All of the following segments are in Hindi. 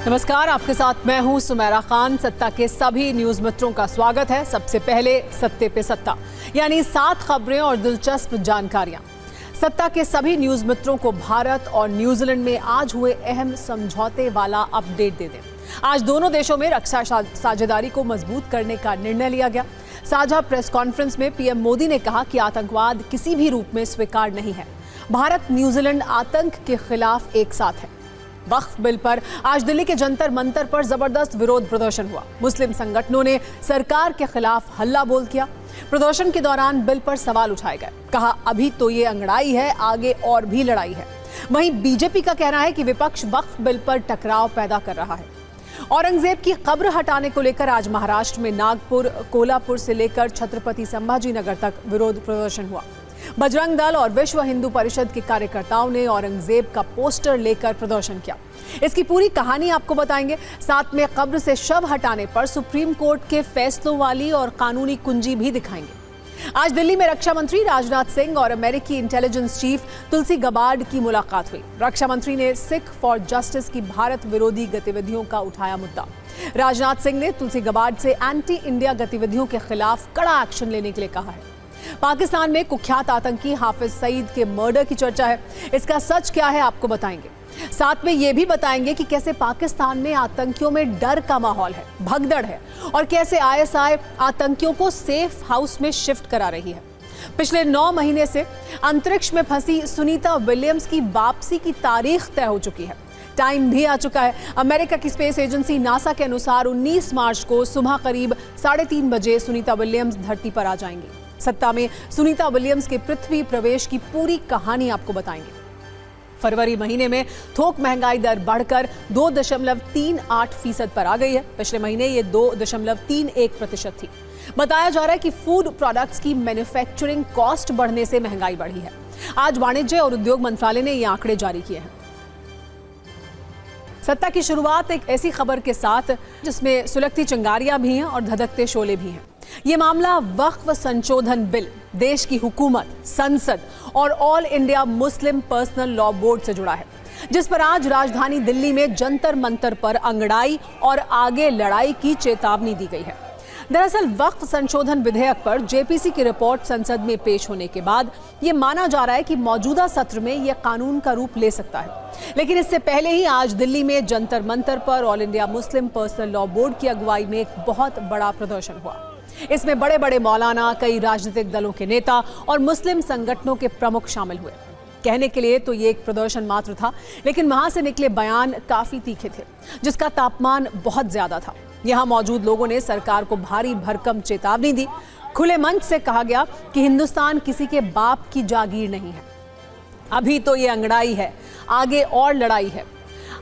नमस्कार, आपके साथ मैं हूं सुमेरा खान। सत्ता के सभी न्यूज मित्रों का स्वागत है। सबसे पहले सत्ते पे सत्ता, यानी 7 खबरें और दिलचस्प जानकारियां। सत्ता के सभी न्यूज मित्रों को भारत और न्यूजीलैंड में आज हुए अहम समझौते वाला अपडेट दे दें। आज दोनों देशों में रक्षा साझेदारी को मजबूत करने का निर्णय लिया गया। साझा प्रेस कॉन्फ्रेंस में पीएम मोदी ने कहा कि आतंकवाद किसी भी रूप में स्वीकार नहीं है। भारत न्यूजीलैंड आतंक के खिलाफ एक साथ है। वक्फ बिल पर आज दिल्ली के जंतर मंतर पर जबरदस्त विरोध प्रदर्शन हुआ। मुस्लिम संगठनों ने सरकार के खिलाफ हल्ला बोल किया। प्रदर्शन के दौरान बिल पर सवाल उठाए गए। कहा, अभी तो ये अंगड़ाई है, आगे और भी लड़ाई है। वहीं बीजेपी का कहना है कि विपक्ष वक्फ बिल पर टकराव पैदा कर रहा है। औरंगजेब की कब्र हटाने को लेकर आज महाराष्ट्र में नागपुर, कोल्हापुर से लेकर छत्रपति संभाजीनगर तक विरोध प्रदर्शन हुआ। बजरंग दल और विश्व हिंदू परिषद के कार्यकर्ताओं ने औरंगजेब का पोस्टर लेकर प्रदर्शन किया। इसकी पूरी कहानी आपको बताएंगे। साथ में कब्र से शव हटाने पर सुप्रीम कोर्ट के फैसलों वाली और कानूनी कुंजी भी दिखाएंगे। आज दिल्ली में रक्षा मंत्री राजनाथ सिंह और अमेरिकी इंटेलिजेंस चीफ तुलसी गबार्ड की मुलाकात हुई। रक्षा मंत्री ने सिख फॉर जस्टिस की भारत विरोधी गतिविधियों का उठाया मुद्दा। राजनाथ सिंह ने तुलसी गबार्ड से एंटी इंडिया गतिविधियों के खिलाफ कड़ा एक्शन लेने के लिए कहा है। पाकिस्तान में कुख्यात आतंकी हाफिज सईद के मर्डर की चर्चा है। इसका सच क्या है आपको बताएंगे। साथ में ये भी बताएंगे कि कैसे पाकिस्तान में आतंकियों में डर का माहौल है, भगदड़ है, और कैसे आईएसआई आतंकियों को सेफ हाउस में शिफ्ट करा रही है। पिछले 9 महीने से अंतरिक्ष में फंसी सुनीता विलियम्स की वापसी की तारीख तय हो चुकी है। टाइम भी आ चुका है। अमेरिका की स्पेस एजेंसी नासा के अनुसार 19 मार्च को सुबह करीब 3:30 बजे सुनीता विलियम्स धरती पर आ जाएंगी। सत्ता में सुनीता विलियम्स के पृथ्वी प्रवेश की पूरी कहानी आपको बताएंगे। फरवरी महीने में थोक महंगाई दर बढ़कर 2.38% पर आ गई है। पिछले महीने ये 2.31% थी। बताया जा रहा है कि फूड प्रोडक्ट्स की मैन्युफैक्चरिंग कॉस्ट बढ़ने से महंगाई बढ़ी है। आज वाणिज्य और उद्योग मंत्रालय ने ये आंकड़े जारी किए हैं। सत्ता की शुरुआत एक ऐसी खबर के साथ जिसमें सुलगती चिंगारियां भी हैं और धधकते शोले भी हैं। ये मामला वक्फ संशोधन बिल, देश की हुकूमत, संसद और all India Muslim personal law board से जुड़ा है, जिस पर आज राजधानी दिल्ली में जंतर मंतर पर अंगड़ाई और आगे लड़ाई की चेतावनी दी गई है। दरअसल वक्फ संशोधन विधेयक पर जेपीसी की रिपोर्ट संसद में पेश होने के बाद ये माना जा रहा है कि मौजूदा सत्र में यह कानून का रूप ले सकता है। लेकिन इससे पहले ही आज दिल्ली में जंतर मंतर पर all India Muslim personal law board की अगुवाई में एक बहुत बड़ा प्रदर्शन हुआ। इसमें बड़े बड़े मौलाना, कई राजनीतिक दलों के नेता और मुस्लिम संगठनों के प्रमुख शामिल हुए। कहने के लिए तो ये एक प्रदर्शन मात्र था, लेकिन वहां से निकले बयान काफी तीखे थे, जिसका तापमान बहुत ज्यादा था। यहां मौजूद लोगों ने सरकार को भारी भरकम चेतावनी दी। खुले मंच से कहा गया कि हिंदुस्तान किसी के बाप की जागीर नहीं है। अभी तो ये अंगड़ाई है, आगे और लड़ाई है।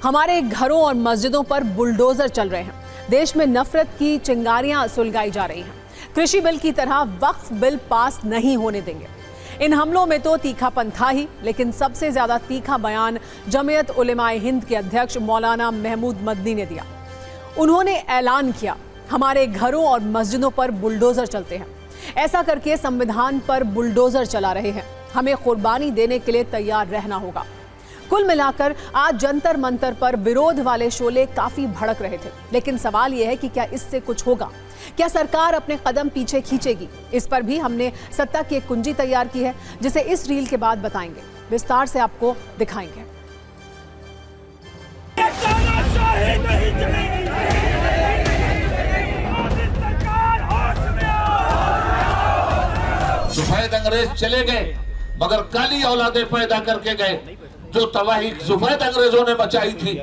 हमारे घरों और मस्जिदों पर बुलडोजर चल रहे हैं। देश में नफरत की चिंगारियां सुलगाई जा रही हैं। कृषि बिल की तरह वक्फ बिल पास नहीं होने देंगे। इन हमलों में तो तीखापन था ही, लेकिन सबसे ज्यादा तीखा बयान जमीयत उलेमाए हिंद के अध्यक्ष मौलाना महमूद मदनी ने दिया। उन्होंने ऐलान किया, हमारे घरों और मस्जिदों पर बुलडोजर चलते हैं। ऐसा करके संविधान पर बुलडोजर चला रहे हैं। हमें कुर्बानी देने के लिए तैयार रहना होगा। कुल मिलाकर आज जंतर मंतर पर विरोध वाले शोले काफी भड़क रहे थे। लेकिन सवाल यह है कि क्या इससे कुछ होगा? क्या सरकार अपने कदम पीछे खींचेगी? इस पर भी हमने सत्ता की एक कुंजी तैयार की है, जिसे इस रील के बाद बताएंगे, विस्तार से आपको दिखाएंगे। सफेद अंग्रेज चले गए, मगर काली औलादे पैदा करके गए। जो तबाही सफेद अंग्रेजों ने मचाई थी,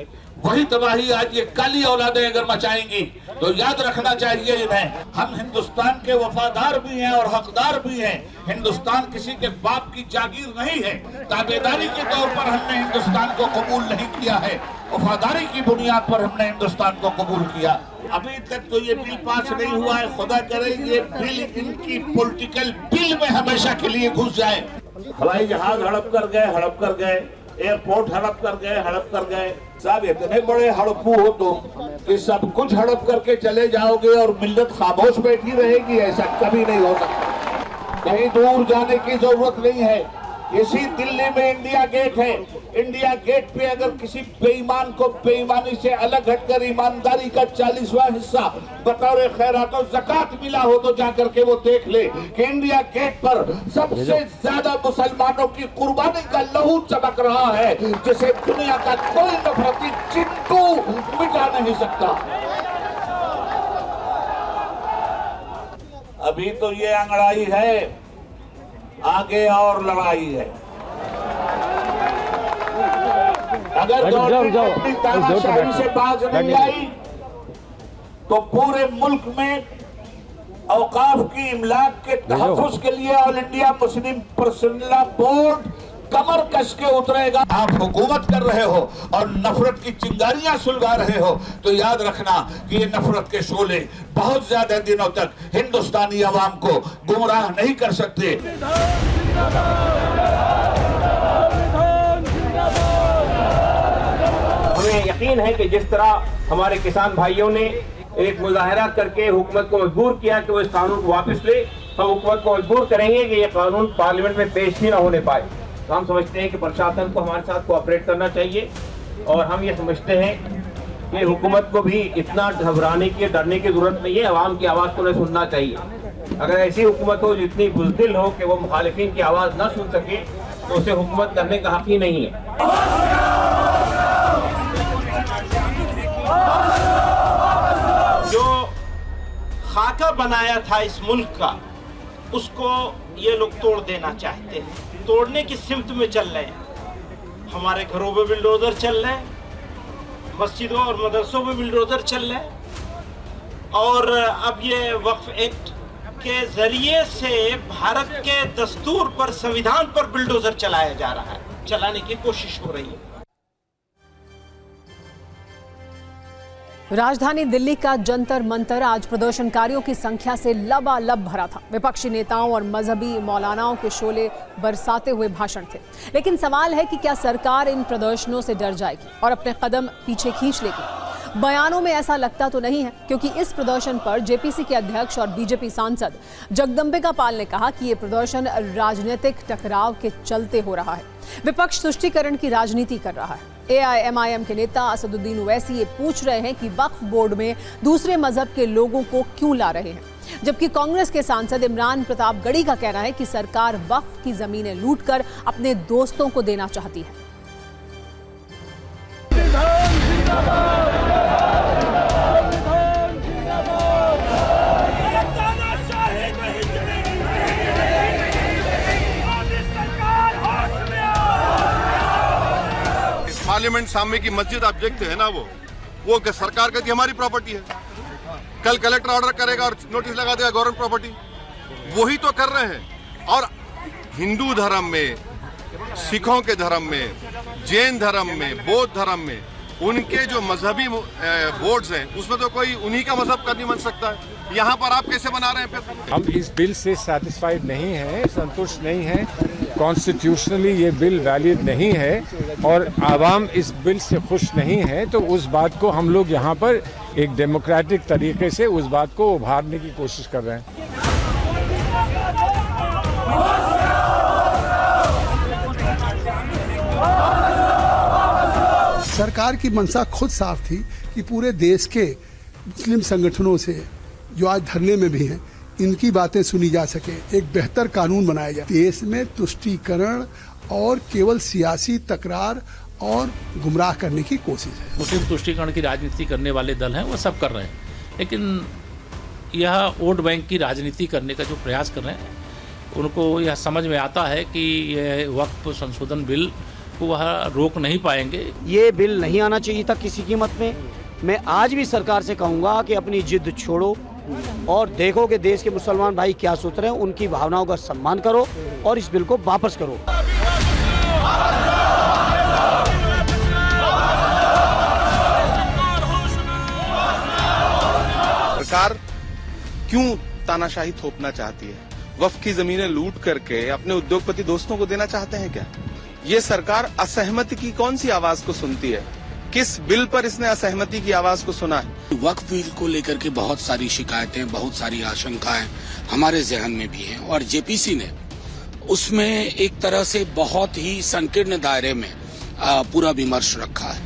वही तबाही आज ये काली औलादें अगर मचाएंगी तो याद रखना चाहिए इन्हें। हम हिंदुस्तान के वफादार भी हैं और हकदार भी हैं। हिंदुस्तान किसी के बाप की जागीर नहीं है। ताबेदारी के तौर पर हमने हिंदुस्तान को कबूल नहीं किया है, वफादारी की बुनियाद पर हमने हिंदुस्तान को कबूल किया। अभी तक तो ये बिल पास नहीं हुआ है। खुदा करे ये बिल इनकी पॉलिटिकल बिल में हमेशा के लिए घुस जाए। हवाई जहाज हड़प कर गए, एयरपोर्ट हड़प कर गए। साहब इतने बड़े हड़पू हो तुम कि सब कुछ हड़प करके चले जाओगे और मिल्लत खामोश बैठी रहेगी? ऐसा कभी नहीं हो सकता। कहीं दूर जाने की जरूरत नहीं है। इसी दिल्ली में इंडिया गेट है। इंडिया गेट पे अगर किसी बेईमान को बेईमानी से अलग हटकर ईमानदारी का 40वां हिस्सा बतौर खैरात और ज़कात मिला हो तो जाकर के वो देख ले कि इंडिया गेट पर सबसे ज्यादा मुसलमानों की कुर्बानी का लहू चमक रहा है, जिसे दुनिया का कोई नफरती चिंटू मिटा नहीं सकता। अभी तो ये अंगड़ाई है, आगे और लड़ाई है। अगर गवर्नमेंट अपनी तानाशाही से बाज नहीं आई तो पूरे मुल्क में औकाफ की इमलाक के तहफ़्फ़ुज़ के लिए all India Muslim personal board कमर कस के उतरेगा। आप हुकूमत कर रहे हो और नफरत की चिंगारियां सुलगा रहे हो तो याद रखना कि ये नफरत के शोले बहुत ज्यादा दिनों तक हिंदुस्तानी अवाम को गुमराह नहीं कर सकते। हमें यकीन है कि जिस तरह हमारे किसान भाइयों ने एक मुजाहरा करके हुकूमत को मजबूर किया कि वो इस कानून को वापस ले, हम हुकूमत को मजबूर करेंगे कि ये कानून पार्लियामेंट में पेश ही ना होने पाए। तो हम समझते हैं कि प्रशासन को हमारे साथ कोऑपरेट करना चाहिए और हम ये समझते हैं कि हुकूमत को भी इतना घबराने की डरने की जरूरत नहीं है। आवाम की आवाज़ को उन्हें सुनना चाहिए। अगर ऐसी हुकूमत हो जो इतनी बुज़दिल हो कि वो मुखालिफिन की आवाज़ न सुन सके तो उसे हुकूमत करने का हक ही नहीं है। जो खाका बनाया था इस मुल्क का उसको ये लोग तोड़ देना चाहते हैं, तोड़ने की सिमत में चल रहे हैं। हमारे घरों में बिल्डोजर चल रहे हैं, मस्जिदों और मदरसों में बिल्डोजर चल रहे हैं और अब ये वक्फ एक्ट के जरिए से भारत के दस्तूर पर, संविधान पर बिल्डोजर चलाया जा रहा है, चलाने की कोशिश हो रही है। राजधानी दिल्ली का जंतर मंतर आज प्रदर्शनकारियों की संख्या से लबालब भरा था। विपक्षी नेताओं और मजहबी मौलानाओं के शोले बरसाते हुए भाषण थे। लेकिन सवाल है कि क्या सरकार इन प्रदर्शनों से डर जाएगी और अपने कदम पीछे खींच लेगी? बयानों में ऐसा लगता तो नहीं है, क्योंकि इस प्रदर्शन पर जेपीसी के अध्यक्ष और बीजेपी सांसद जगदम्बिका पाल ने कहा कि ये प्रदर्शन राजनीतिक टकराव के चलते हो रहा है। विपक्ष तुष्टीकरण की राजनीति कर रहा है। एआईएमआईएम के नेता असदुद्दीन ओवैसी ये पूछ रहे हैं कि वक्फ बोर्ड में दूसरे मजहब के लोगों को क्यों ला रहे हैं, जबकि कांग्रेस के सांसद इमरान प्रतापगढ़ी का कहना है कि सरकार वक्फ की जमीनें लूटकर अपने दोस्तों को देना चाहती है। पार्लियामेंट सामने की मस्जिद आप देखते हैं ना, वो सरकार कहती है हमारी प्रॉपर्टी है। कल कलेक्टर ऑर्डर करेगा और नोटिस लगा देगा गवर्नमेंट प्रॉपर्टी। वही तो कर रहे हैं। और हिंदू धर्म में, सिखों के धर्म में, जैन धर्म में, बौद्ध धर्म में उनके जो मजहबी बोर्ड्स हैं उसमें तो कोई उन्हीं का मजहब का नहीं बन सकता है। यहाँ पर आप कैसे बना रहे हैं फिर? हम इस बिल से सैटिस्फाइड नहीं हैं, संतुष्ट नहीं हैं। कॉन्स्टिट्यूशनली ये बिल वैलिड नहीं है और आवाम इस बिल से खुश नहीं है, तो उस बात को हम लोग यहाँ पर एक डेमोक्रेटिक तरीके से उस बात को उभारने की कोशिश कर रहे हैं। सरकार की मंशा खुद साफ थी कि पूरे देश के मुस्लिम संगठनों से जो आज धरने में भी हैं, इनकी बातें सुनी जा सके, एक बेहतर कानून बनाया जाए। देश में तुष्टीकरण और केवल सियासी तकरार और गुमराह करने की कोशिश है। मुस्लिम तुष्टीकरण की राजनीति करने वाले दल हैं वो सब कर रहे हैं, लेकिन यह वोट बैंक की राजनीति करने का जो प्रयास कर रहे हैं उनको यह समझ में आता है कि यह वक्फ संशोधन बिल को वह रोक नहीं पाएंगे। ये बिल नहीं आना चाहिए था किसी कीमत में। मैं आज भी सरकार से कहूँगा कि अपनी जिद छोड़ो और देखो कि देश के मुसलमान भाई क्या सोच रहे हैं, उनकी भावनाओं का सम्मान करो और इस बिल को वापस करो। सरकार क्यों तानाशाही थोपना चाहती है? वक्फ की जमीनें लूट करके अपने उद्योगपति दोस्तों को देना चाहते हैं क्या? ये सरकार असहमति की कौन सी आवाज को सुनती है? किस बिल पर इसने असहमति की आवाज को सुना है? वक्फ बिल को लेकर के बहुत सारी शिकायतें, बहुत सारी आशंकाएं हमारे जहन में भी हैं और जेपीसी ने उसमें एक तरह से बहुत ही संकीर्ण दायरे में पूरा विमर्श रखा है।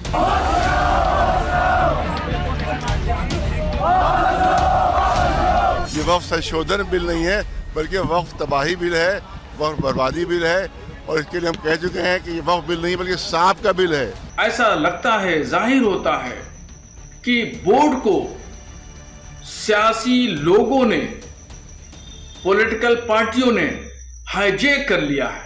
ये वक्फ संशोधन बिल नहीं है, बल्कि वक्फ तबाही बिल है, वक्फ बर्बादी बिल है, और इसके लिए हम कह चुके हैं कि ये वक्फ बिल नहीं बल्कि सांप का बिल है। ऐसा लगता है, जाहिर होता है कि बोर्ड को सियासी लोगों ने, पॉलिटिकल पार्टियों ने हाईजैक कर लिया है।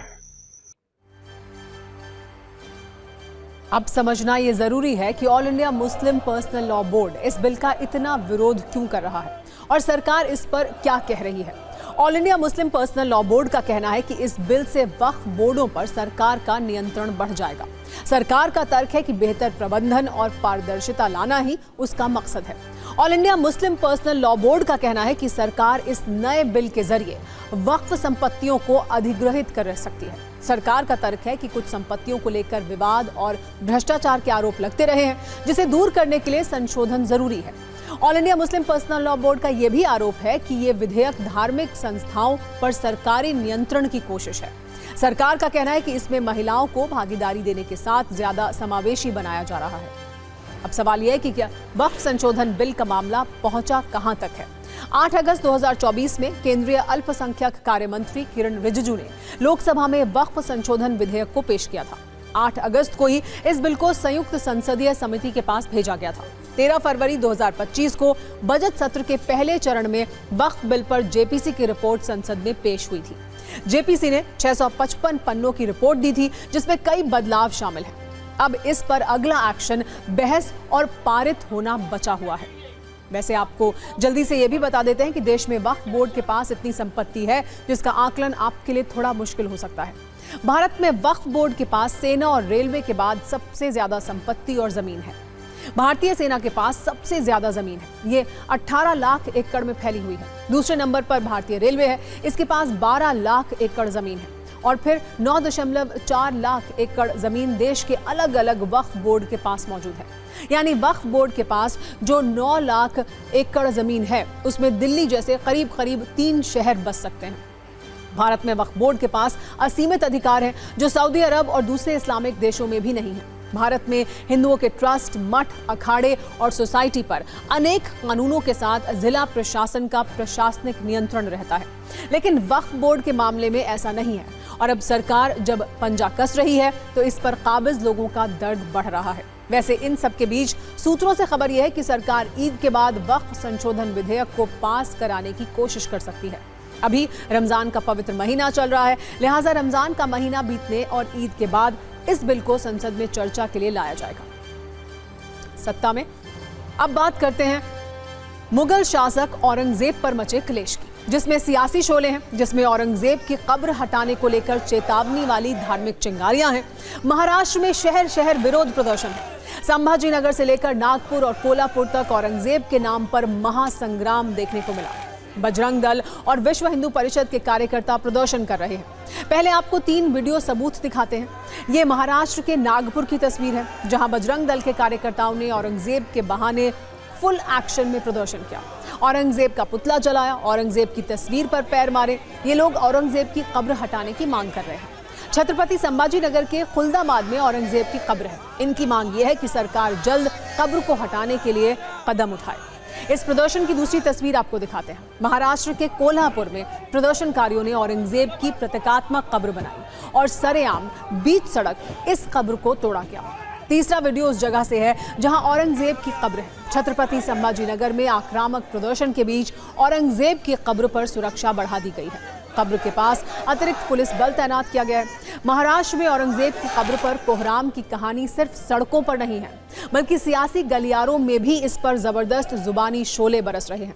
अब समझना ये जरूरी है कि all India Muslim personal law board इस बिल का इतना विरोध क्यों कर रहा है और सरकार इस पर क्या कह रही है। All India Muslim personal law board का कहना है कि इस बिल से वक्फ बोर्डों पर सरकार का नियंत्रण बढ़ जाएगा। सरकार का तर्क है कि बेहतर प्रबंधन और पारदर्शिता लाना ही उसका मकसद है। All India Muslim personal law board का कहना है कि सरकार इस नए बिल के जरिए वक्फ संपत्तियों को अधिग्रहित कर सकती है। सरकार का तर्क है कि कुछ संपत्तियों को लेकर विवाद और भ्रष्टाचार के आरोप लगते रहे हैं, जिसे दूर करने के लिए संशोधन जरूरी है। All India Muslim personal law board का यह भी आरोप है कि ये विधेयक धार्मिक संस्थाओं पर सरकारी नियंत्रण की कोशिश है। सरकार का कहना है कि इसमें महिलाओं को भागीदारी देने के साथ ज्यादा समावेशी बनाया जा रहा है। अब सवाल यह है कि क्या वक्फ संशोधन बिल का मामला पहुंचा कहां तक है। 8 अगस्त 2024 में केंद्रीय अल्पसंख्यक कार्य मंत्री किरण रिजिजू ने लोकसभा में वक्फ संशोधन विधेयक को पेश किया था। 8 अगस्त को ही इस बिल को संयुक्त संसदीय समिति के पास भेजा गया था। 13 फरवरी 2025 को बजट सत्र के पहले चरण में वक्फ बिल पर जेपीसी की रिपोर्ट संसद में पेश हुई थी। जेपीसी ने 655 पन्नों की रिपोर्ट दी थी, जिसमें कई बदलाव शामिल हैं। अब इस पर अगला एक्शन बहस और पारित होना बचा हुआ है। वैसे आपको जल्दी से यह भी बता देते हैं कि देश में वक्फ बोर्ड के पास इतनी संपत्ति है जिसका आकलन आपके लिए थोड़ा मुश्किल हो सकता है। भारत में वक्फ बोर्ड के पास सेना और रेलवे के बाद सबसे ज्यादा संपत्ति और जमीन है। भारतीय सेना के पास सबसे ज्यादा जमीन है, ये 18 लाख एकड़ में फैली हुई है। दूसरे नंबर पर भारतीय रेलवे है, इसके पास 12 लाख एकड़ जमीन है, और फिर 9.4 लाख एकड़ जमीन देश के अलग अलग वक्फ बोर्ड के पास मौजूद है। यानी वक्फ बोर्ड के पास जो 9 लाख एकड़ जमीन है, उसमें दिल्ली जैसे करीब करीब 3 शहर बस सकते हैं। भारत में वक्फ बोर्ड के पास असीमित अधिकार है, जो सऊदी अरब और दूसरे इस्लामिक देशों में भी नहीं है। भारत में हिंदुओं के ट्रस्ट, मठ, अखाड़े और सोसाइटी पर अनेक कानूनों के साथ जिला प्रशासन का प्रशासनिक नियंत्रण रहता है, लेकिन वक्फ बोर्ड के मामले में ऐसा नहीं है। और अब सरकार जब पंजा कस रही है तो इस पर काबिज लोगों का दर्द बढ़ रहा है। वैसे इन सब के बीच सूत्रों से खबर यह है कि सरकार ईद के बाद वक्फ संशोधन विधेयक को पास कराने की कोशिश कर सकती है। अभी रमजान का पवित्र महीना चल रहा है, लिहाजा रमजान का महीना बीतने और ईद के बाद इस बिल को संसद में चर्चा के लिए लाया जाएगा। सत्ता में अब बात करते हैं मुगल शासक औरंगजेब पर मचे क्लेश की, जिसमें सियासी शोले हैं, जिसमें औरंगजेब की कब्र हटाने को लेकर चेतावनी वाली धार्मिक चिंगारियां हैं। महाराष्ट्र में शहर शहर विरोध प्रदर्शन है। संभाजी नगर से लेकर नागपुर और कोल्हापुर तक औरंगजेब के नाम पर महासंग्राम देखने को मिला। बजरंग दल और विश्व हिंदू परिषद के कार्यकर्ता प्रदर्शन कर रहे हैं। पहले आपको 3 वीडियो सबूत दिखाते हैं। ये महाराष्ट्र के नागपुर की तस्वीर है, जहां बजरंग दल के कार्यकर्ताओं ने औरंगजेब के बहाने फुल एक्शन में प्रदर्शन किया। औरंगजेब का पुतला जलाया, औरंगजेब की तस्वीर पर पैर मारे। ये लोग औरंगजेब की कब्र हटाने की मांग कर रहे हैं। छत्रपति संभाजी नगर के खुलदाबाद में औरंगजेब की कब्र है। इनकी मांग ये है कि सरकार जल्द कब्र को हटाने के लिए कदम उठाए। इस प्रदर्शन की दूसरी तस्वीर आपको दिखाते हैं। महाराष्ट्र के कोल्हापुर में प्रदर्शनकारियों ने औरंगजेब की प्रतीकात्मक कब्र बनाई और सरेआम बीच सड़क इस कब्र को तोड़ा गया। तीसरा वीडियो उस जगह से है जहां औरंगजेब की कब्र है। छत्रपति संभाजी नगर में आक्रामक प्रदर्शन के बीच औरंगजेब की कब्र पर सुरक्षा बढ़ा दी गई है। कब्र के पास अतिरिक्त पुलिस बल तैनात किया गया है। महाराष्ट्र में औरंगजेब की कब्र पर कोहराम की कहानी सिर्फ सड़कों पर नहीं है, बल्कि सियासी गलियारों में भी इस पर जबरदस्त जुबानी शोले बरस रहे हैं।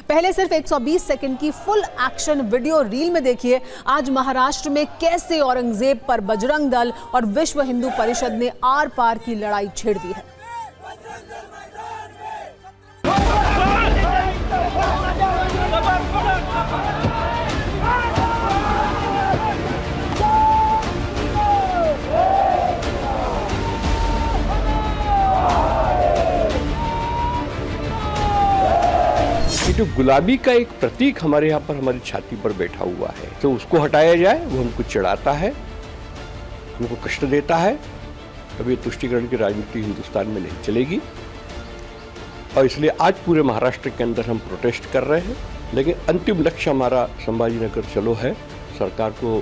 पहले सिर्फ 120 सेकंड की फुल एक्शन वीडियो रील में देखिए आज महाराष्ट्र में कैसे औरंगजेब पर बजरंग दल और विश्व हिंदू परिषद ने आर पार की लड़ाई छेड़ दी है। कि जो गुलाबी का एक प्रतीक हमारे यहाँ पर हमारी छाती पर बैठा हुआ है, तो उसको हटाया जाए। वो हमको चिढ़ाता है, हमको कष्ट देता है। अब ये तुष्टीकरण की राजनीति हिंदुस्तान में नहीं चलेगी और इसलिए आज पूरे महाराष्ट्र के अंदर हम प्रोटेस्ट कर रहे हैं। लेकिन अंतिम लक्ष्य हमारा संभाजीनगर चलो है। सरकार को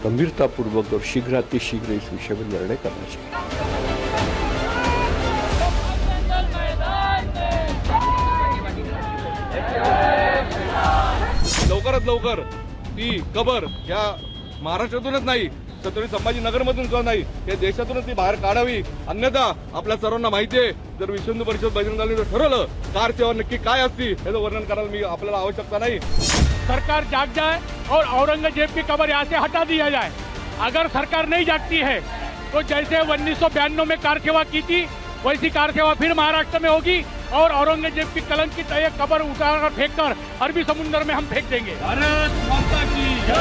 गंभीरतापूर्वक और शीघ्र इस विषय में निर्णय करना चाहिए। लवकरात लवकर ती कबर या महाराष्ट्रातूनच नाही छत्रपती संभाजीनगरमधून सुद्धा नाही, या देशातूनच ती बाहेर काढावी। अन्यथा आपल्या सर्वांना माहिती आहे, जर विश्व हिंदू परिषद बजरंग दलाने ठरवलं कार सेवा नक्की काय असती याचं वर्णन करायला मी आपल्याला आवश्यकता नहीं। सरकार जाग जाए और औरंगजेब की कब्र यहाँ से हटा दिया जाए। अगर सरकार नहीं जागती है तो जैसे 1992 में कार सेवा की थी वैसी कार सेवा फिर महाराष्ट्र में होगी और औरंगजेब की कलंकित एक कब्र उठाकर फेंककर अरबी समुद्र में हम फेंक देंगे। भारत माता की जय।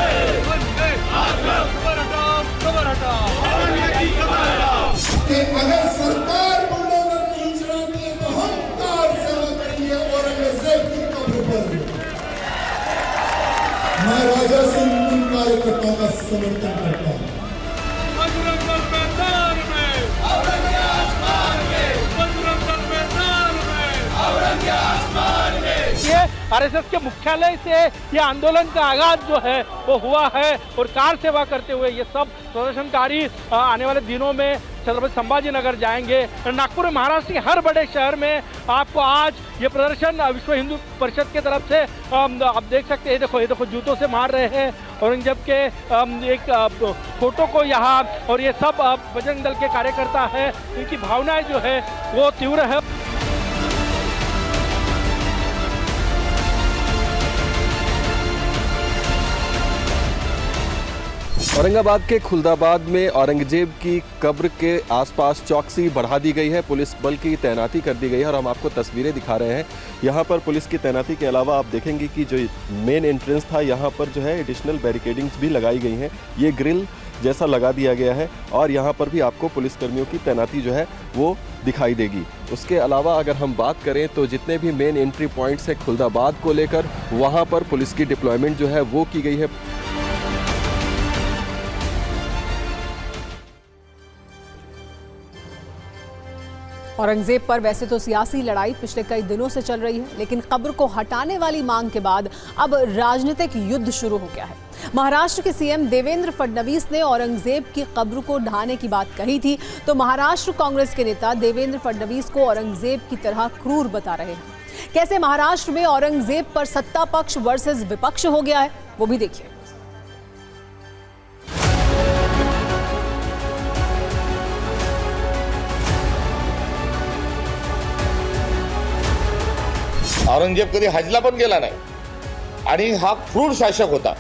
अगर सरकार बुलडोजर नहीं चलाती है तो हम कार सेवा करेंगे औरंगजेब की कब्र पर। मैं राजा सिंह उन कार्यकर्ताओं का समर्थन करता हूँ। ये आरएसएस के मुख्यालय से ये आंदोलन का आगाज जो है वो हुआ है और कार सेवा करते हुए ये सब प्रदर्शनकारी आने वाले दिनों में छत्रपति संभाजीनगर जाएंगे। नागपुर महाराष्ट्र के हर बड़े शहर में आपको आज ये प्रदर्शन विश्व हिंदू परिषद की तरफ से आप देख सकते हैं। ये देखो जूतों से मार रहे हैं औरंगजेब के एक फोटो को यहाँ, और ये सब बजरंग दल के कार्यकर्ता है, इनकी भावनाएं जो है वो तीव्र है। औरंगाबाद के खुलदाबाद में औरंगजेब की कब्र के आसपास चौकसी बढ़ा दी गई है, पुलिस बल की तैनाती कर दी गई है और हम आपको तस्वीरें दिखा रहे हैं। यहाँ पर पुलिस की तैनाती के अलावा आप देखेंगे कि जो मेन एंट्रेंस था यहाँ पर जो है एडिशनल बैरिकेडिंग्स भी लगाई गई हैं। ये ग्रिल जैसा लगा दिया गया है और यहाँ पर भी आपको पुलिसकर्मियों की तैनाती जो है वो दिखाई देगी। उसके अलावा अगर हम बात करें तो जितने भी मेन एंट्री पॉइंट्स हैं खुलदाबाद को लेकर, वहाँ पर पुलिस की डिप्लॉयमेंट जो है वो की गई है। औरंगजेब पर वैसे तो सियासी लड़ाई पिछले कई दिनों से चल रही है, लेकिन कब्र को हटाने वाली मांग के बाद अब राजनीतिक युद्ध शुरू हो गया है। महाराष्ट्र के सीएम देवेंद्र फडणवीस ने औरंगजेब की कब्र को ढहाने की बात कही थी, तो महाराष्ट्र कांग्रेस के नेता देवेंद्र फडणवीस को औरंगजेब की तरह क्रूर बता रहे हैं। कैसे महाराष्ट्र में औरंगजेब पर सत्ता पक्ष वर्सेस विपक्ष हो गया है, वो भी देखिए। औरंगजेब कधी हजला पण गेला नाही आणि हा क्रूर शासक होता।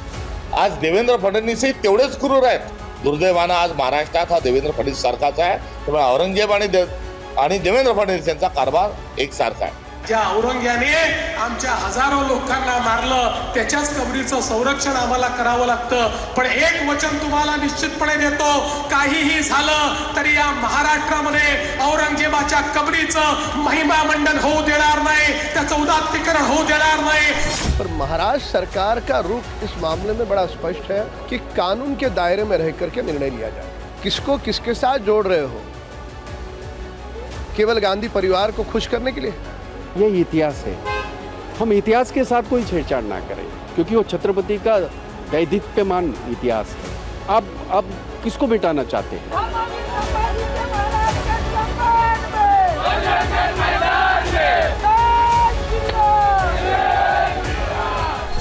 आज देवेंद्र फडणवीसही तेवढेच क्रूर आहेत। दुर्दैवानं आज महाराष्ट्रात हा देवेंद्र फडणवीस सारखाच आहे। त्यामुळे औरंगजेब आणि देवेंद्र फडणवीस यांचा कारभार एकसारखा आहे। ज्या औरंगजेबाने आमच्या हजारो लोकांना मारलं त्याच्याच कबरीचं संरक्षण आम्हाला करावं लागतं। पण एक वचन तुम्हाला निश्चितपणे देतो, काहीही झालं तरी या महाराष्ट्रामध्ये औरंगजेबाच्या कबरीचं महिमा मंडन होऊ देणार नाही, त्याचं उदात्तीकरण होऊ देणार नाही। पर महाराष्ट्र सरकार का रुख इस मामले में बड़ा स्पष्ट है कि कानून के दायरे में रह करके निर्णय लिया जाए। किसको किसके साथ जोड़ रहे हो? केवल गांधी परिवार को खुश करने के लिए? ये इतिहास है, हम इतिहास के साथ कोई छेड़छाड़ ना करें क्योंकि वो छत्रपति का दैदीप्यमान इतिहास है। अब किसको मिटाना चाहते हैं?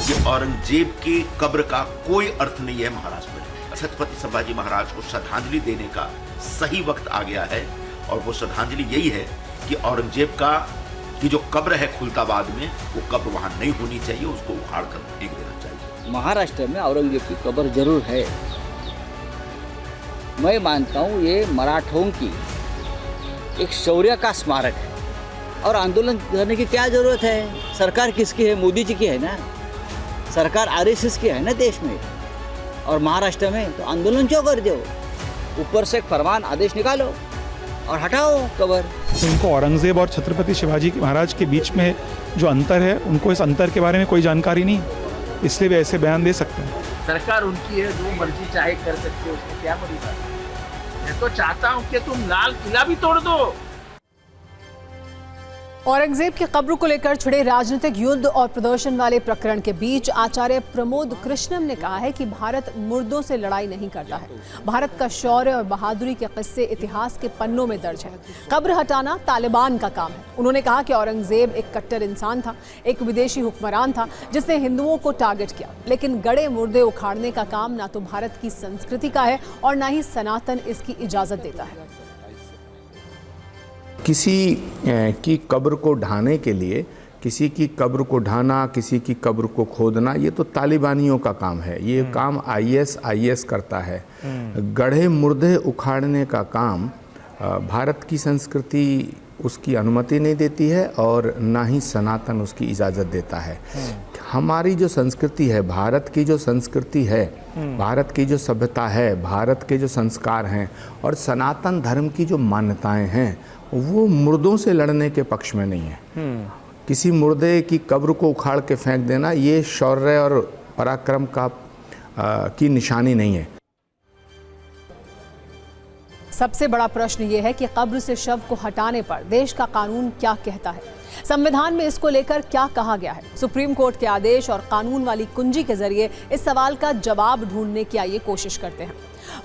ये औरंगजेब की कब्र का कोई अर्थ नहीं है महाराष्ट्र में। छत्रपति संभाजी महाराज को श्रद्धांजलि देने का सही वक्त आ गया है और वो श्रद्धांजलि यही है कि औरंगजेब की जो कब्र है खुलदाबाद में, वो कब्र वहां नहीं होनी चाहिए, उसको उखाड़ कर फेंक देना चाहिए। महाराष्ट्र में औरंगजेब की कब्र जरूर है। मैं मानता हूँ ये मराठों की एक शौर्य का स्मारक है और आंदोलन करने की क्या जरूरत है? सरकार किसकी है? मोदी जी की है ना। सरकार आरएसएस की है ना देश में, और महाराष्ट्र में तो आंदोलन क्यों कर दो? ऊपर से एक फरमान आदेश निकालो और हटाओ कब्र। उनको औरंगजेब और छत्रपति शिवाजी महाराज के बीच में जो अंतर है, उनको इस अंतर के बारे में कोई जानकारी नहीं, इसलिए वे ऐसे बयान दे सकते हैं। सरकार उनकी है, जो मर्जी चाहे कर सकते हो, उसमें क्या बड़ी बात है। मैं तो चाहता हूँ कि तुम लाल किला भी तोड़ दो। औरंगजेब की कब्र को लेकर छिड़े राजनीतिक युद्ध और प्रदर्शन वाले प्रकरण के बीच आचार्य प्रमोद कृष्णम ने कहा है कि भारत मुर्दों से लड़ाई नहीं करता है। भारत का शौर्य और बहादुरी के किस्से इतिहास के पन्नों में दर्ज है। कब्र हटाना तालिबान का काम है। उन्होंने कहा कि औरंगजेब एक कट्टर इंसान था, एक विदेशी हुक्मरान था जिसने हिंदुओं को टारगेट किया। लेकिन गड़े मुर्दे उखाड़ने का काम ना तो भारत की संस्कृति का है और ना ही सनातन इसकी इजाजत देता है। किसी की कब्र को ढाने के लिए किसी की कब्र को ढाना, किसी की कब्र को खोदना, ये तो तालिबानियों का काम है। ये काम आईएस करता है। गढ़े मुर्दे उखाड़ने का काम भारत की संस्कृति उसकी अनुमति नहीं देती है और ना ही सनातन उसकी इजाज़त देता है। हमारी जो संस्कृति है, भारत की जो संस्कृति है, भारत की जो सभ्यता है, भारत के जो संस्कार हैं और सनातन धर्म की जो मान्यताएं हैं, वो मुर्दों से लड़ने के पक्ष में नहीं है। किसी मुर्दे की कब्र को उखाड़ के फेंक देना ये शौर्य और पराक्रम की निशानी नहीं है। सबसे बड़ा प्रश्न ये है कि कब्र से शव को हटाने पर देश का कानून क्या कहता है। संविधान में इसको लेकर क्या कहा गया है। सुप्रीम कोर्ट के आदेश और कानून वाली कुंजी के जरिए इस सवाल का जवाब ढूंढने की आइए कोशिश करते हैं।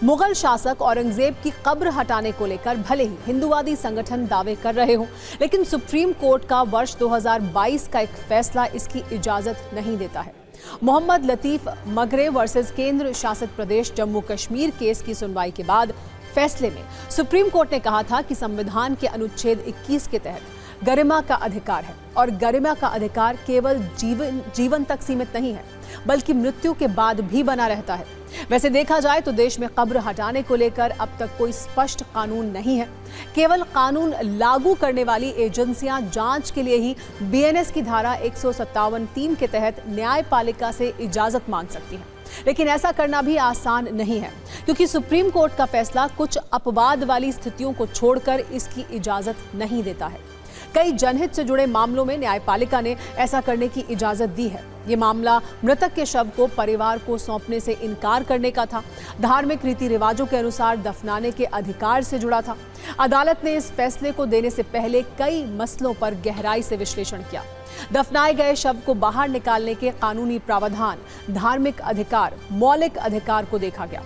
मुगल शासक औरंगजेब की कब्र हटाने को लेकर भले ही हिंदुवादी संगठन दावे कर रहे हों, लेकिन सुप्रीम कोर्ट का वर्ष 2022 का एक फैसला इसकी इजाजत नहीं देता है। मोहम्मद लतीफ मगरे वर्सेस केंद्र शासित प्रदेश जम्मू कश्मीर केस की सुनवाई के बाद फैसले में सुप्रीम कोर्ट ने कहा था कि संविधान के अनुच्छेद 21 के तहत गरिमा का अधिकार है और गरिमा का अधिकार केवल जीवन तक सीमित नहीं है, बल्कि मृत्यु के बाद भी बना रहता है। वैसे देखा जाए तो देश में कब्र हटाने को लेकर अब तक कोई स्पष्ट कानून नहीं है। केवल कानून लागू करने वाली एजेंसियां जांच के लिए ही बीएनएस की धारा 157(3) के तहत न्यायपालिका से इजाजत मांग सकती हैं। लेकिन ऐसा करना भी आसान नहीं है, क्योंकि सुप्रीम कोर्ट का फैसला कुछ अपवाद वाली स्थितियों को छोड़कर इसकी इजाजत नहीं देता है। कई जनहित से जुड़े मामलों में न्यायपालिका ने ऐसा करने की इजाजत दी है। ये मामला मृतक के शव को परिवार को सौंपने से इनकार करने का था। धार्मिक रीति रिवाजों के अनुसार दफनाने के अधिकार से जुड़ा था। अदालत ने इस फैसले को देने से पहले कई मसलों पर गहराई से विश्लेषण किया। दफनाए गए शव को बाहर निकालने के कानूनी प्रावधान, धार्मिक अधिकार, मौलिक अधिकार को देखा गया।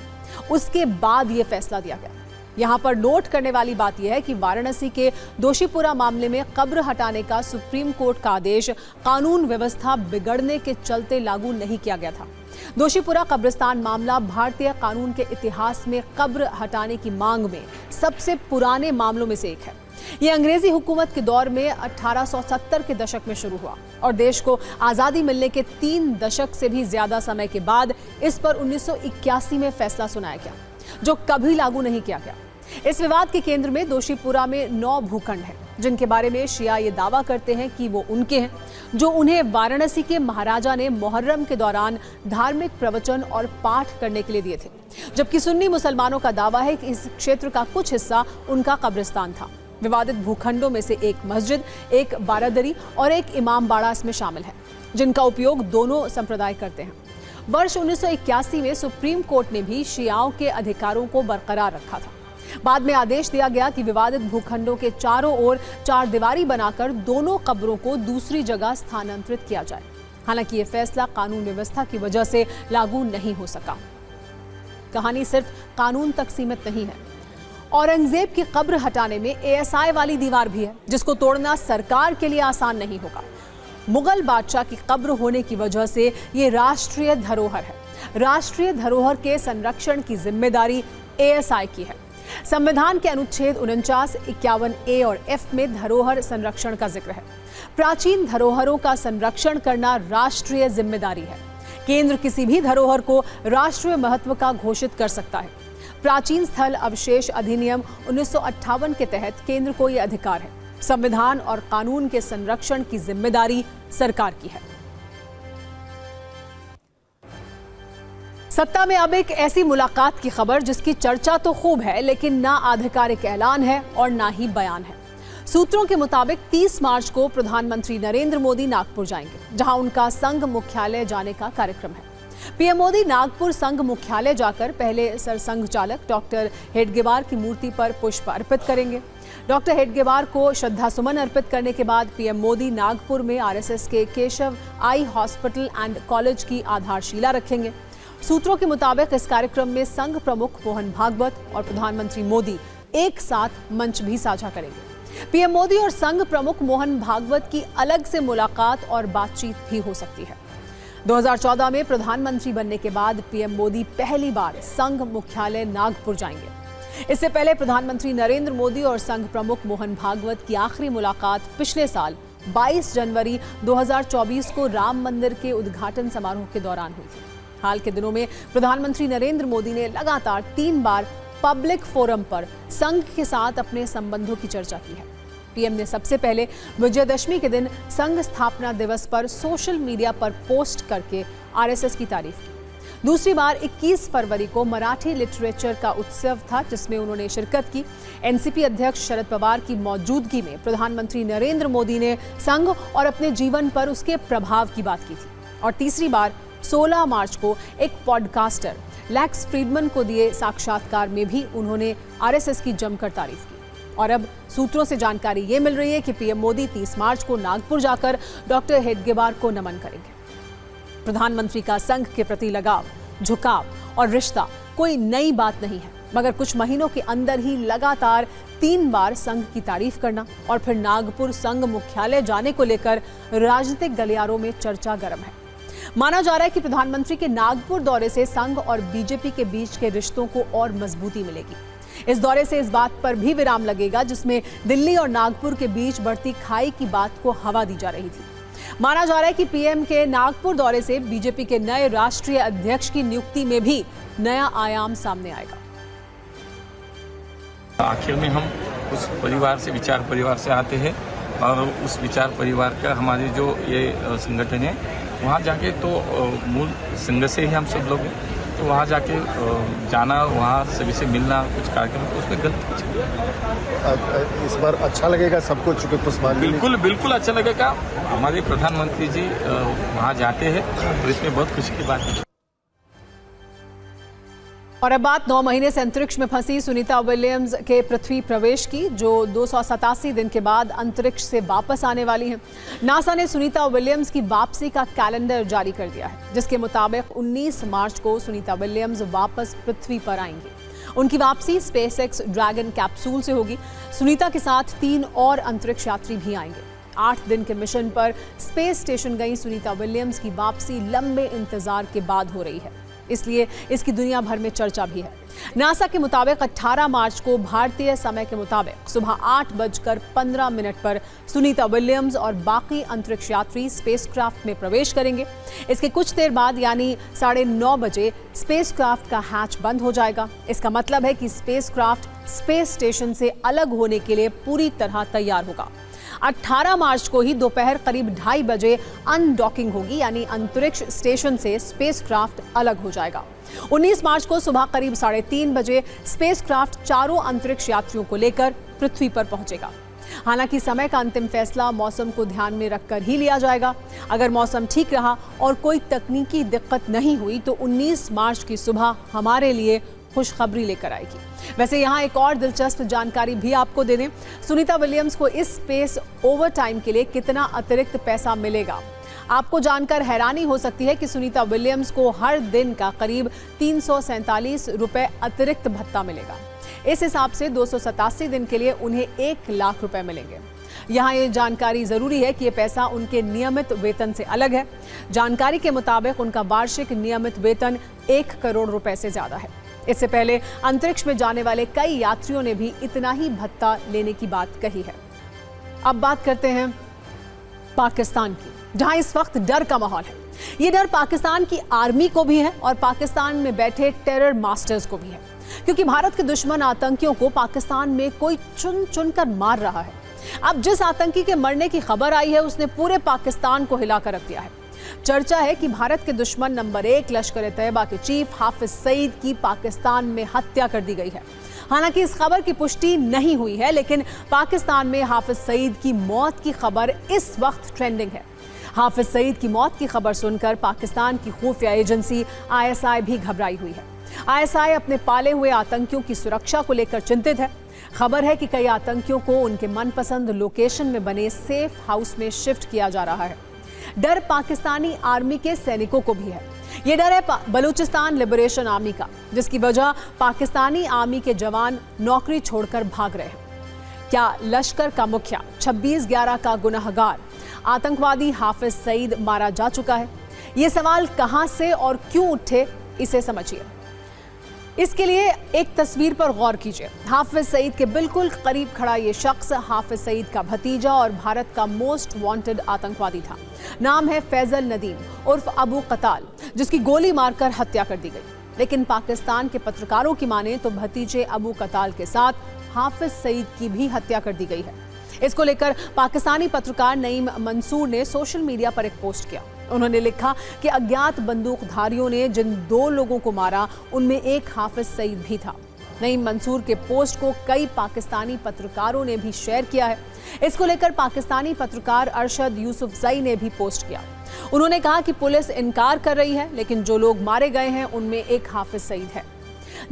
उसके बाद ये फैसला दिया गया। यहाँ पर नोट करने वाली बात यह है कि वाराणसी के दोषीपुरा मामले में कब्र हटाने का सुप्रीम कोर्ट का आदेश कानून व्यवस्था बिगड़ने के चलते लागू नहीं किया गया था। दोषीपुरा कब्रिस्तान मामला भारतीय कानून के इतिहास में कब्र हटाने की मांग में सबसे पुराने मामलों में से एक है। ये अंग्रेजी हुकूमत के दौर में 1870 के दशक में शुरू हुआ और देश को आज़ादी मिलने के 3 दशक से भी ज्यादा समय के बाद इस पर 1981 में फैसला सुनाया गया, जो कभी लागू नहीं किया गया। इस विवाद के केंद्र में दोषीपुरा में 9 भूखंड हैं, जिनके बारे में शिया ये दावा करते हैं कि वो उनके हैं, जो उन्हें वाराणसी के महाराजा ने मुहर्रम के दौरान धार्मिक प्रवचन और पाठ करने के लिए दिए थे। जबकि सुन्नी मुसलमानों का दावा है कि इस क्षेत्र का कुछ हिस्सा उनका कब्रिस्तान था। विवादित भूखंडों में से एक मस्जिद, एक बारादरी और एक इमाम बाड़ा इसमें शामिल है, जिनका उपयोग दोनों संप्रदाय करते हैं। वर्ष 1981 में सुप्रीम कोर्ट ने भी शियाओं के अधिकारों को बरकरार रखा था। बाद में आदेश दिया गया कि विवादित भूखंडों के चारों ओर 4 दीवारी बनाकर दोनों कब्रों को दूसरी जगह स्थानांतरित किया जाए। हालांकि यह फैसला कानून व्यवस्था की वजह से लागू नहीं हो सका। कहानी सिर्फ कानून तक सीमित नहीं है। औरंगजेब की कब्र हटाने में एएसआई वाली दीवार भी है, जिसको तोड़ना सरकार के लिए आसान नहीं होगा। मुगल बादशाह की कब्र होने की वजह से ये राष्ट्रीय धरोहर है। राष्ट्रीय धरोहर के संरक्षण की जिम्मेदारी एएसआई की है। संविधान के अनुच्छेद 49, 51A और F में धरोहर संरक्षण का जिक्र है। प्राचीन धरोहरों का संरक्षण करना राष्ट्रीय जिम्मेदारी है। केंद्र किसी भी धरोहर को राष्ट्रीय महत्व का घोषित कर सकता है। प्राचीन स्थल अवशेष अधिनियम 1958 के तहत केंद्र को यह अधिकार है। संविधान और कानून के संरक्षण की जिम्मेदारी सरकार की है। सत्ता में अब एक ऐसी मुलाकात की खबर जिसकी चर्चा तो खूब है, लेकिन ना आधिकारिक ऐलान है और ना ही बयान है। सूत्रों के मुताबिक 30 मार्च को प्रधानमंत्री नरेंद्र मोदी नागपुर जाएंगे, जहां उनका संघ मुख्यालय जाने का कार्यक्रम है। पीएम मोदी नागपुर संघ मुख्यालय जाकर पहले सरसंघ चालक डॉक्टर हेडगेवार की मूर्ति पर पुष्प अर्पित करेंगे। डॉक्टर हेडगेवार को श्रद्धा सुमन अर्पित करने के बाद पीएम मोदी नागपुर में आरएसएस के Keshav eye hospital and college की आधारशिला रखेंगे। सूत्रों के मुताबिक इस कार्यक्रम में संघ प्रमुख मोहन भागवत और प्रधानमंत्री मोदी एक साथ मंच भी साझा करेंगे। पीएम मोदी और संघ प्रमुख मोहन भागवत की अलग से मुलाकात और बातचीत भी हो सकती है। 2014 में प्रधानमंत्री बनने के बाद पीएम मोदी पहली बार संघ मुख्यालय नागपुर जाएंगे। इससे पहले प्रधानमंत्री नरेंद्र मोदी और संघ प्रमुख मोहन भागवत की आखिरी मुलाकात पिछले साल 22 जनवरी 2024 को राम मंदिर के उद्घाटन समारोह के दौरान हुई थी। हाल के दिनों में प्रधानमंत्री नरेंद्र मोदी ने लगातार 3 बार पब्लिक फोरम पर संघ के साथ अपने संबंधों की चर्चा की है। पीएम ने सबसे पहले विजयदशमी के दिन संघ स्थापना दिवस पर सोशल मीडिया पर पोस्ट करके आरएसएस की तारीफ की। दूसरी बार 21 फरवरी को मराठी लिटरेचर का उत्सव था, जिसमें उन्होंने शिरकत की। एनसीपी अध्यक्ष शरद पवार की मौजूदगी में प्रधानमंत्री नरेंद्र मोदी ने संघ और अपने जीवन पर उसके प्रभाव की बात की थी। और तीसरी बार 16 मार्च को एक पॉडकास्टर लैक्स फ्रीडमैन को दिए साक्षात्कार में भी उन्होंने आरएसएस की जमकर तारीफ की। और अब सूत्रों से जानकारी ये मिल रही है कि पीएम मोदी 30 मार्च को नागपुर जाकर डॉक्टर हेडगेवार को नमन करेंगे। प्रधानमंत्री का संघ के प्रति लगाव, झुकाव और रिश्ता कोई नई बात नहीं है, मगर कुछ महीनों के अंदर ही लगातार 3 बार संघ की तारीफ करना और फिर नागपुर संघ मुख्यालय जाने को लेकर राजनीतिक गलियारों में चर्चा गर्म है। माना जा रहा है कि प्रधानमंत्री के नागपुर दौरे से संघ और बीजेपी के बीच के रिश्तों को और मजबूती मिलेगी। इस दौरे से इस बात पर भी विराम लगेगा जिसमें दिल्ली और नागपुर के बीच बढ़ती खाई की बात को हवा दी जा रही थी। माना जा रहा है कि पीएम के नागपुर दौरे से बीजेपी के नए राष्ट्रीय अध्यक्ष की नियुक्ति में भी नया आयाम सामने आएगा। आखिर में हम उस परिवार से, विचार परिवार से आते हैं और उस विचार परिवार का हमारे जो ये संगठन है वहाँ जाके तो मूल संघ से ही हम सब लोग हैं, तो वहाँ जाके जाना, वहाँ सभी से मिलना, कुछ कार्यक्रम तो उसमें गलत। इस बार अच्छा लगेगा सबको, चूंकि पुष्पांजलि बिल्कुल अच्छा लगेगा। हमारे प्रधानमंत्री जी वहाँ जाते हैं तो इसमें बहुत खुशी की बात है। और अब बात 9 महीने से अंतरिक्ष में फंसी सुनीता विलियम्स के पृथ्वी प्रवेश की, जो 287 दिन के बाद अंतरिक्ष से वापस आने वाली हैं। नासा ने सुनीता विलियम्स की वापसी का कैलेंडर जारी कर दिया है, जिसके मुताबिक 19 मार्च को सुनीता विलियम्स वापस पृथ्वी पर आएंगी। उनकी वापसी स्पेसएक्स ड्रैगन कैप्सूल से होगी। सुनीता के साथ 3 और अंतरिक्ष यात्री भी आएंगे। 8 दिन के मिशन पर स्पेस स्टेशन गई सुनीता विलियम्स की वापसी लंबे इंतजार के बाद हो रही है, इसलिए इसकी दुनिया भर में चर्चा भी है। नासा के मुताबिक 18 मार्च को भारतीय समय के मुताबिक सुबह 8:15 पर सुनीता विलियम्स और बाकी अंतरिक्ष यात्री स्पेसक्राफ्ट में प्रवेश करेंगे। इसके कुछ देर बाद यानी 9:30 बजे स्पेसक्राफ्ट का हैच बंद हो जाएगा। इसका मतलब है कि स्पेसक्राफ्ट स्पेस स्टेशन से अलग होने के लिए पूरी तरह तैयार होगा। 18 मार्च को ही दोपहर करीब 2:30 बजे अनडॉकिंग होगी, यानी अंतरिक्ष स्टेशन से स्पेसक्राफ्ट अलग हो जाएगा। 19 मार्च को सुबह करीब 3:30 बजे स्पेसक्राफ्ट चारों अंतरिक्ष यात्रियों को लेकर पृथ्वी पर पहुंचेगा। हालांकि समय का अंतिम फैसला मौसम को ध्यान में रखकर ही लिया जाएगा। अगर मौसम ठीक रहा और कोई तकनीकी दिक्कत नहीं हुई तो 19 मार्च की सुबह हमारे लिए खुशखबरी लेकर आएगी। वैसे यहाँ एक और दिलचस्प जानकारी भी आपको दे दें, सुनीता विलियम्स को इस स्पेस ओवर टाइम के लिए कितना अतिरिक्त पैसा मिलेगा। आपको जानकर हैरानी हो सकती है कि सुनीता विलियम्स को हर दिन का करीब 347 रुपए अतिरिक्त भत्ता मिलेगा। इस हिसाब से 287 दिन के लिए उन्हें 1 लाख रुपए मिलेंगे। यहाँ ये जानकारी जरूरी है कि ये पैसा उनके नियमित वेतन से अलग है। जानकारी के मुताबिक उनका वार्षिक नियमित वेतन 1 करोड़ रुपए से ज्यादा है। इससे पहले अंतरिक्ष में जाने वाले कई यात्रियों ने भी इतना ही भत्ता लेने की बात कही है। अब बात करते हैं पाकिस्तान की, जहां इस वक्त डर का माहौल है। ये डर पाकिस्तान की आर्मी को भी है और पाकिस्तान में बैठे टेरर मास्टर्स को भी है, क्योंकि भारत के दुश्मन आतंकियों को पाकिस्तान में कोई चुन चुन कर मार रहा है। अब जिस आतंकी के मरने की खबर आई है उसने पूरे पाकिस्तान को हिलाकर रख दिया है। चर्चा है कि भारत के दुश्मन नंबर 1 लश्कर-ए-तैयबा के चीफ हाफिज सईद की पाकिस्तान में हत्या कर दी गई है। हालांकि इस खबर की पुष्टि नहीं हुई है, लेकिन पाकिस्तान में हाफिज सईद की मौत की खबर इस वक्त ट्रेंडिंग है। हाफिज सईद की मौत की खबर सुनकर पाकिस्तान की खुफिया एजेंसी ISI भी घबराई हुई है। ISI अपने पाले हुए आतंकियों की सुरक्षा को लेकर चिंतित है। खबर है कि कई आतंकियों को उनके मनपसंद लोकेशन में बने सेफ हाउस में शिफ्ट किया जा रहा है। डर पाकिस्तानी आर्मी के सैनिकों को भी है। ये डर है बलूचिस्तान लिबरेशन आर्मी का, जिसकी वजह पाकिस्तानी आर्मी के जवान नौकरी छोड़कर भाग रहे हैं। क्या लश्कर का मुखिया 26/11 का गुनहगार आतंकवादी हाफिज सईद मारा जा चुका है? ये सवाल कहां से और क्यों उठे, इसे समझिए। इसके लिए एक तस्वीर पर गौर कीजिए। हाफिज सईद के बिल्कुल करीब खड़ा ये शख्स हाफिज सईद का भतीजा और भारत का मोस्ट वांटेड आतंकवादी था। नाम है फैजल नदीम उर्फ अबू कताल, जिसकी गोली मारकर हत्या कर दी गई। लेकिन पाकिस्तान के पत्रकारों की माने तो भतीजे अबू कताल के साथ हाफिज सईद की भी हत्या कर दी गई है। इसको लेकर पाकिस्तानी पत्रकार नईम मंसूर ने सोशल मीडिया पर एक पोस्ट किया। उन्होंने लिखा कि अज्ञात बंदूकधारियों ने जिन 2 लोगों को मारा उनमें एक हाफिज सईद भी था। नईम मंसूर के पोस्ट को कई पाकिस्तानी पत्रकारों ने भी शेयर किया है। इसको लेकर पाकिस्तानी पत्रकार अरशद यूसुफजई ने भी पोस्ट किया। उन्होंने कहा कि पुलिस इनकार कर रही है, लेकिन जो लोग मारे गए हैं उनमें एक हाफिज सईद है।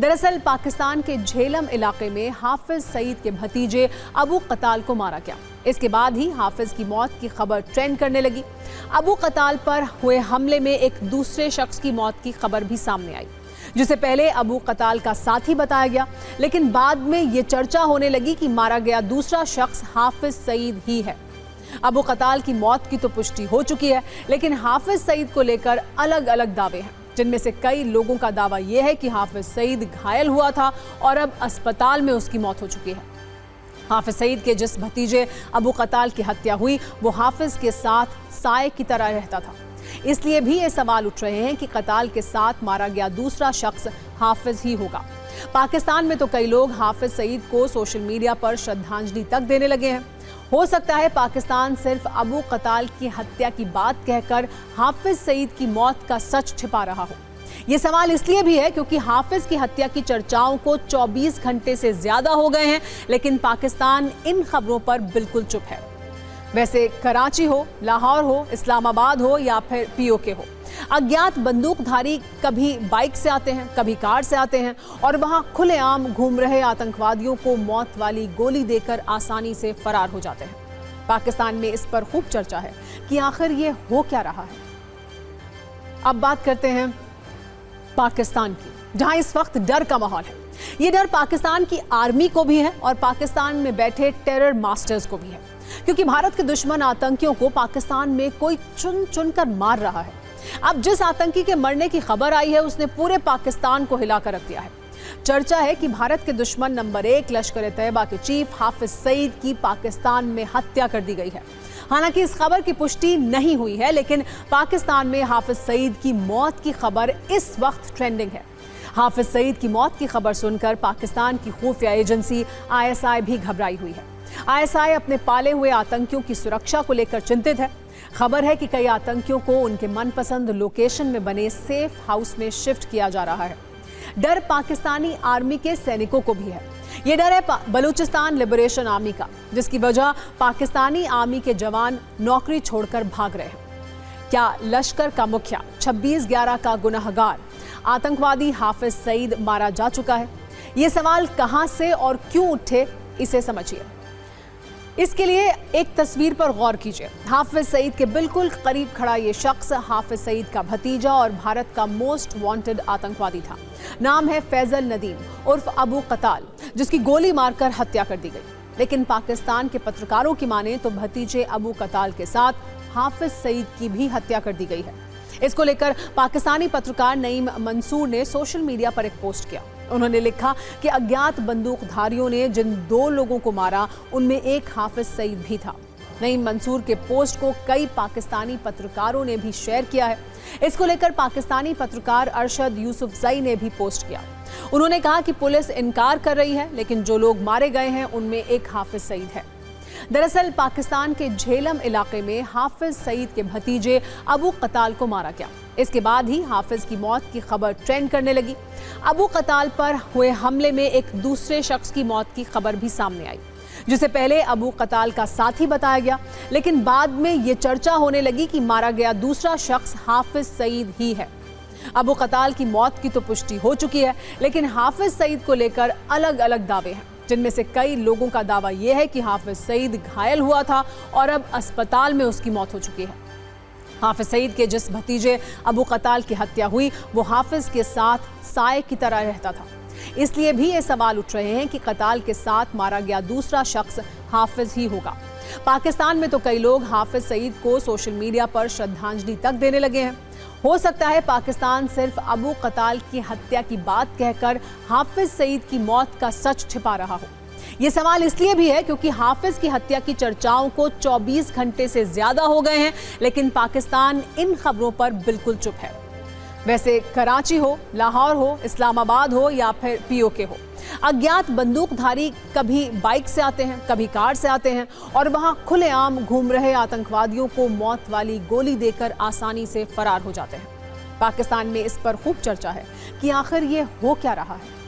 दरअसल पाकिस्तान के झेलम इलाके में हाफिज सईद के भतीजे अबू कताल को मारा गया। इसके बाद ही हाफिज की मौत की खबर ट्रेंड करने लगी। अबू कताल पर हुए हमले में एक दूसरे शख्स की मौत की खबर भी सामने आई, जिसे पहले अबू कताल का साथी बताया गया, लेकिन बाद में ये चर्चा होने लगी कि मारा गया दूसरा शख्स हाफिज सईद ही है। अबू कताल की मौत की तो पुष्टि हो चुकी है, लेकिन हाफिज सईद को लेकर अलग अलग दावे हैं, जिनमें से कई लोगों का दावा यह है कि हाफिज सईद घायल हुआ था और अब अस्पताल में उसकी मौत हो चुकी है। हाफिज सईद के जिस भतीजे अबू कताल की हत्या हुई वो हाफिज के साथ साए की तरह रहता था। इसलिए भी ये सवाल उठ रहे हैं कि कताल के साथ मारा गया दूसरा शख्स हाफिज ही होगा। पाकिस्तान में तो कई लोग हाफिज सईद को सोशल मीडिया पर श्रद्धांजलि तक देने लगे हैं। हो सकता है पाकिस्तान सिर्फ अबू कताल की हत्या की बात कहकर हाफिज सईद की मौत का सच छिपा रहा हो। ये सवाल इसलिए भी है क्योंकि हाफिज की हत्या की चर्चाओं को 24 घंटे से ज्यादा हो गए हैं, लेकिन पाकिस्तान इन खबरों पर बिल्कुल चुप है। वैसे कराची हो, लाहौर हो, इस्लामाबाद हो या फिर POK हो, अज्ञात बंदूकधारी कभी बाइक से आते हैं, कभी कार से आते हैं और वहां खुलेआम घूम रहे आतंकवादियों को मौत वाली गोली देकर आसानी से फरार हो जाते हैं। पाकिस्तान में इस पर खूब चर्चा है कि आखिर ये हो क्या रहा है। अब बात करते हैं पाकिस्तान की, जहां इस वक्त डर का माहौल है। ये डर पाकिस्तान की आर्मी को भी है और पाकिस्तान में बैठे टेरर मास्टर्स को भी है, क्योंकि भारत के दुश्मन आतंकियों को पाकिस्तान में कोई चुन चुन कर मार रहा है। अब जिस आतंकी के मरने की खबर आई है उसने पूरे पाकिस्तान को हिलाकर रख दिया है। चर्चा है कि भारत के दुश्मन नंबर 1 लश्कर-ए-तैयबा के चीफ हाफिज सईद की पाकिस्तान में हत्या कर दी गई है। हालांकि इस खबर की पुष्टि नहीं हुई है, लेकिन पाकिस्तान में हाफिज सईद की मौत की खबर इस वक्त ट्रेंडिंग है। हाफिज सईद की मौत की खबर सुनकर पाकिस्तान की खुफिया एजेंसी ISI भी घबराई हुई है। ISI अपने पाले हुए आतंकियों की सुरक्षा को लेकर चिंतित है। खबर है कि कई आतंकियों को उनके मनपसंद लोकेशन में बने सेफ हाउस में शिफ्ट किया जा रहा है। डर पाकिस्तानी आर्मी के सैनिकों को भी है। ये डर है बलूचिस्तान लिबरेशन आर्मी का, जिसकी वजह पाकिस्तानी आर्मी के जवान नौकरी छोड़कर भाग रहे हैं। क्या लश्कर का मुखिया 26/11 का गुनहगार आतंकवादी हाफिज सईद मारा जा चुका है? ये सवाल कहां से और क्यों उठे, इसे समझिए। इसके लिए एक तस्वीर पर गौर कीजिए। हाफिज सईद के बिल्कुल करीब खड़ा ये शख्स हाफिज सईद का भतीजा और भारत का मोस्ट वांटेड आतंकवादी था। नाम है फैजल नदीम उर्फ अबू कताल, जिसकी गोली मारकर हत्या कर दी गई। लेकिन पाकिस्तान के पत्रकारों की माने तो भतीजे अबू कताल के साथ हाफिज सईद की भी हत्या कर दी गई है। इसको लेकर पाकिस्तानी पत्रकार नईम मंसूर ने सोशल मीडिया पर एक पोस्ट किया। उन्होंने लिखा कि अज्ञात बंदूकधारियों ने जिन 2 लोगों को मारा उनमें एक हाफिज सईद भी था। नईम मंसूर के पोस्ट को कई पाकिस्तानी पत्रकारों ने भी शेयर किया है। इसको लेकर पाकिस्तानी पत्रकार अरशद यूसुफजई ने भी पोस्ट किया। उन्होंने कहा कि पुलिस इनकार कर रही है, लेकिन जो लोग मारे गए हैं उनमें एक हाफिज सईद है। दरअसल पाकिस्तान के झेलम इलाके में हाफिज सईद के भतीजे अबू कताल को मारा गया। इसके बाद ही हाफिज की मौत की खबर ट्रेंड करने लगी। अबू कताल पर हुए हमले में एक दूसरे शख्स की मौत की खबर भी सामने आई, जिसे पहले अबू कताल का साथी बताया गया, लेकिन बाद में ये चर्चा होने लगी कि मारा गया दूसरा शख्स हाफिज सईद ही है। अबू कताल की मौत की तो पुष्टि हो चुकी है, लेकिन हाफिज सईद को लेकर अलग अलग दावे हैं, जिनमें से कई लोगों का दावा यह है कि हाफिज सईद घायल हुआ था और अब अस्पताल में उसकी मौत हो चुकी है। हाफिज सईद के जिस भतीजे अबू कताल की हत्या हुई वो हाफिज के साथ साए की तरह रहता था, इसलिए भी ये सवाल उठ रहे हैं कि कताल के साथ मारा गया दूसरा शख्स हाफिज ही होगा। पाकिस्तान में तो कई लोग हाफिज सईद को सोशल मीडिया पर श्रद्धांजलि तक देने लगे हैं। हो सकता है पाकिस्तान सिर्फ अबू कताल की हत्या की बात कहकर हाफिज सईद की मौत का सच छिपा रहा हो। ये सवाल इसलिए भी है क्योंकि हाफिज की हत्या की चर्चाओं को 24 घंटे से ज्यादा हो गए हैं, लेकिन पाकिस्तान इन खबरों पर बिल्कुल चुप है। वैसे कराची हो, लाहौर हो, इस्लामाबाद हो या फिर पीओके हो, अज्ञात बंदूकधारी कभी बाइक से आते हैं, कभी कार से आते हैं और वहां खुलेआम घूम रहे आतंकवादियों को मौत वाली गोली देकर आसानी से फरार हो जाते हैं। पाकिस्तान में इस पर खूब चर्चा है कि आखिर ये हो क्या रहा है।